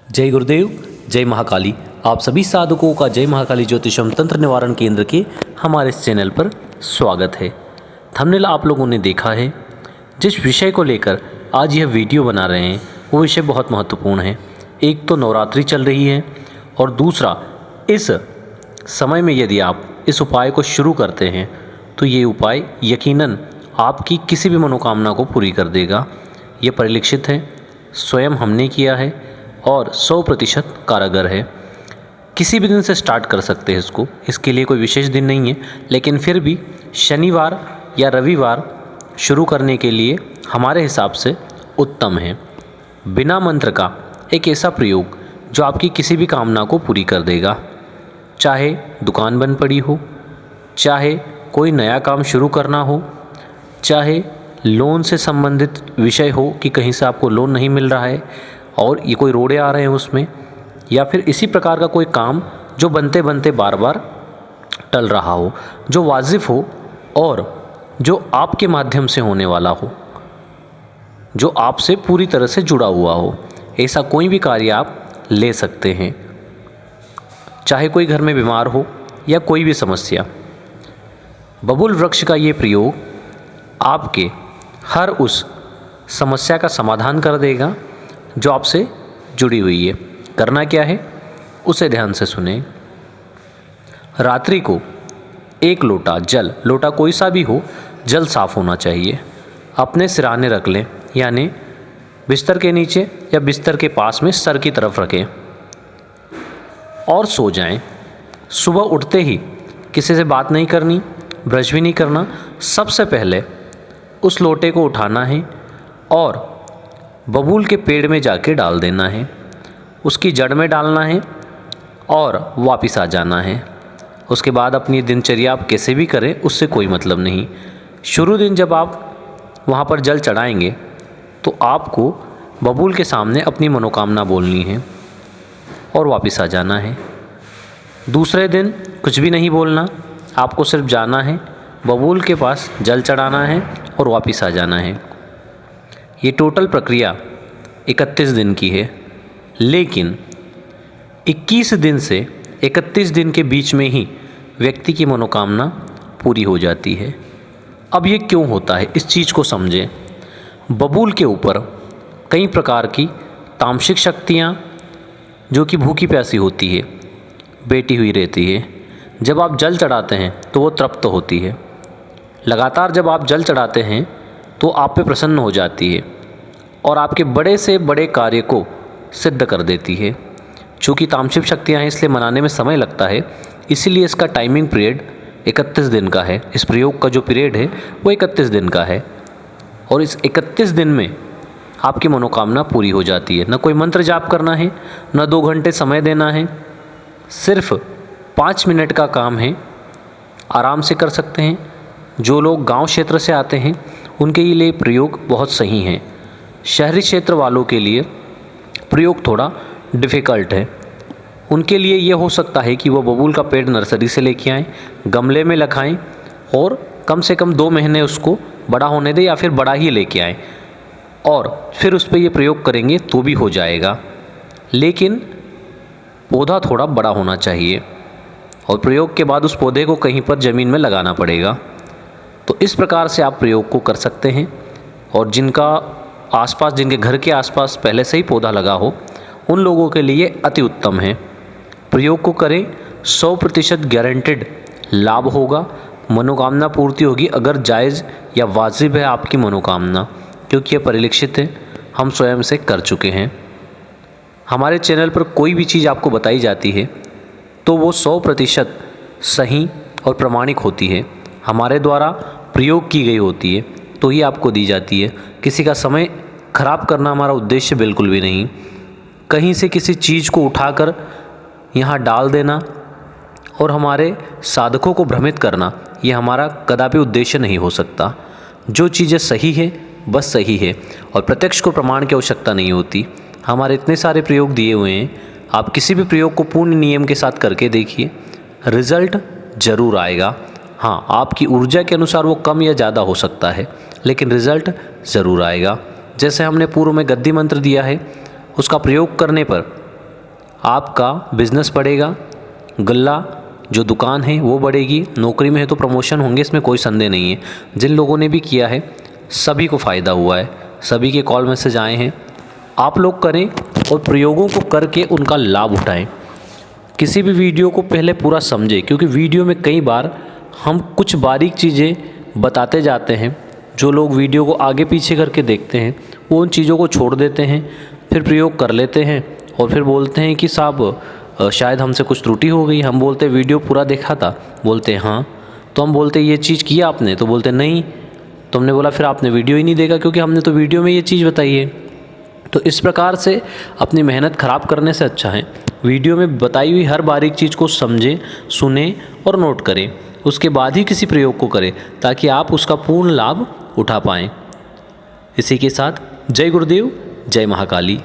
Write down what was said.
जय गुरुदेव, जय महाकाली। आप सभी साधकों का जय महाकाली ज्योतिषम तंत्र निवारण केंद्र के हमारे इस चैनल पर स्वागत है। थंबनेल आप लोगों ने देखा है। जिस विषय को लेकर आज यह वीडियो बना रहे हैं वो विषय बहुत महत्वपूर्ण है। एक तो नवरात्रि चल रही है और दूसरा इस समय में यदि आप इस उपाय को शुरू करते हैं तो ये उपाय यकीनन आपकी किसी भी मनोकामना को पूरी कर देगा। ये परिलक्षित है, स्वयं हमने किया है और 100% कारगर है। किसी भी दिन से स्टार्ट कर सकते हैं इसको, इसके लिए कोई विशेष दिन नहीं है, लेकिन फिर भी शनिवार या रविवार शुरू करने के लिए हमारे हिसाब से उत्तम है। बिना मंत्र का एक ऐसा प्रयोग जो आपकी किसी भी कामना को पूरी कर देगा। चाहे दुकान बंद पड़ी हो, चाहे कोई नया काम शुरू करना हो, चाहे लोन से संबंधित विषय हो कि कहीं से आपको लोन नहीं मिल रहा है और ये कोई रोड़े आ रहे हैं उसमें, या फिर इसी प्रकार का कोई काम जो बनते बनते बार बार टल रहा हो, जो वाजिब हो और जो आपके माध्यम से होने वाला हो, जो आपसे पूरी तरह से जुड़ा हुआ हो, ऐसा कोई भी कार्य आप ले सकते हैं। चाहे कोई घर में बीमार हो या कोई भी समस्या, बबूल वृक्ष का ये प्रयोग आपके हर उस समस्या का समाधान कर देगा जो आपसे जुड़ी हुई है। करना क्या है उसे ध्यान से सुने। रात्रि को एक लोटा जल, लोटा कोई सा भी हो, जल साफ होना चाहिए, अपने सिरहाने रख लें, यानी बिस्तर के नीचे या बिस्तर के पास में सर की तरफ रखें और सो जाएं। सुबह उठते ही किसी से बात नहीं करनी, ब्रश भी नहीं करना। सबसे पहले उस लोटे को उठाना है और बबूल के पेड़ में जाके डाल देना है, उसकी जड़ में डालना है और वापस आ जाना है। उसके बाद अपनी दिनचर्या आप कैसे भी करें, उससे कोई मतलब नहीं। शुरू दिन जब आप वहाँ पर जल चढ़ाएंगे तो आपको बबूल के सामने अपनी मनोकामना बोलनी है और वापस आ जाना है। दूसरे दिन कुछ भी नहीं बोलना, आपको सिर्फ जाना है, बबूल के पास जल चढ़ाना है और वापस आ जाना है। ये टोटल प्रक्रिया 31 दिन की है, लेकिन 21 दिन से 31 दिन के बीच में ही व्यक्ति की मनोकामना पूरी हो जाती है। अब ये क्यों होता है, इस चीज़ को समझें। बबूल के ऊपर कई प्रकार की तामसिक शक्तियाँ जो कि भूखी प्यासी होती है, बैठी हुई रहती है। जब आप जल चढ़ाते हैं तो वो तृप्त होती है। लगातार जब आप जल चढ़ाते हैं तो आप पे प्रसन्न हो जाती है और आपके बड़े से बड़े कार्य को सिद्ध कर देती है। चूँकि तामसिक शक्तियाँ हैं इसलिए मनाने में समय लगता है, इसीलिए इसका टाइमिंग पीरियड 31 दिन का है। इस प्रयोग का जो पीरियड है वो 31 दिन का है और इस 31 दिन में आपकी मनोकामना पूरी हो जाती है। न कोई मंत्र जाप करना है, न 2 घंटे समय देना है, सिर्फ 5 मिनट का काम है, आराम से कर सकते हैं। जो लोग गांव क्षेत्र से आते हैं उनके लिए प्रयोग बहुत सही है। शहरी क्षेत्र वालों के लिए प्रयोग थोड़ा डिफ़िकल्ट है। उनके लिए ये हो सकता है कि वो बबूल का पेड़ नर्सरी से लेके आएँ, गमले में लगाएं और कम से कम 2 महीने उसको बड़ा होने दें या फिर बड़ा ही लेके आएँ और फिर उस पर ये प्रयोग करेंगे तो भी हो जाएगा। लेकिन पौधा थोड़ा बड़ा होना चाहिए और प्रयोग के बाद उस पौधे को कहीं पर ज़मीन में लगाना पड़ेगा। तो इस प्रकार से आप प्रयोग को कर सकते हैं और जिनका आसपास, जिनके घर के आसपास पहले से ही पौधा लगा हो, उन लोगों के लिए अति उत्तम है। प्रयोग को करें, 100% गारंटेड लाभ होगा, मनोकामना पूर्ति होगी अगर जायज़ या वाजिब है आपकी मनोकामना, क्योंकि यह परिलक्षित है, हम स्वयं से कर चुके हैं। हमारे चैनल पर कोई भी चीज़ आपको बताई जाती है तो वो 100% सही और प्रमाणिक होती है, हमारे द्वारा प्रयोग की गई होती है तो ही आपको दी जाती है। किसी का समय खराब करना हमारा उद्देश्य बिल्कुल भी नहीं। कहीं से किसी चीज़ को उठाकर यहाँ डाल देना और हमारे साधकों को भ्रमित करना, ये हमारा कदापि उद्देश्य नहीं हो सकता। जो चीज़ें सही है बस सही है और प्रत्यक्ष को प्रमाण की आवश्यकता नहीं होती। हमारे इतने सारे प्रयोग दिए हुए हैं, आप किसी भी प्रयोग को पूर्ण नियम के साथ करके देखिए, रिज़ल्ट ज़रूर आएगा। हाँ, आपकी ऊर्जा के अनुसार वो कम या ज़्यादा हो सकता है, लेकिन रिज़ल्ट ज़रूर आएगा। जैसे हमने पूर्व में गद्दी मंत्र दिया है, उसका प्रयोग करने पर आपका बिजनेस बढ़ेगा, गल्ला जो दुकान है वो बढ़ेगी, नौकरी में है तो प्रमोशन होंगे, इसमें कोई संदेह नहीं है। जिन लोगों ने भी किया है सभी को फ़ायदा हुआ है, सभी के कॉल मैसेज आए हैं। आप लोग करें और प्रयोगों को करके उनका लाभ उठाएं। किसी भी वीडियो को पहले पूरा समझें, क्योंकि वीडियो में कई बार हम कुछ बारीक चीज़ें बताते जाते हैं। जो लोग वीडियो को आगे पीछे करके देखते हैं वो उन चीज़ों को छोड़ देते हैं, फिर प्रयोग कर लेते हैं और फिर बोलते हैं कि साहब शायद हमसे कुछ त्रुटि हो गई। हम बोलते वीडियो पूरा देखा था, बोलते हाँ। तो हम बोलते ये चीज़ किया आपने, तो बोलते नहीं। तो हमने बोला फिर आपने वीडियो ही नहीं देखा, क्योंकि हमने तो वीडियो में ये चीज़ बताई है। तो इस प्रकार से अपनी मेहनत ख़राब करने से अच्छा है वीडियो में बताई हुई हर बारीक चीज़ को समझें, सुने और नोट करें, उसके बाद ही किसी प्रयोग को करें, ताकि आप उसका पूर्ण लाभ उठा पाएँ। इसी के साथ जय गुरुदेव, जय महाकाली।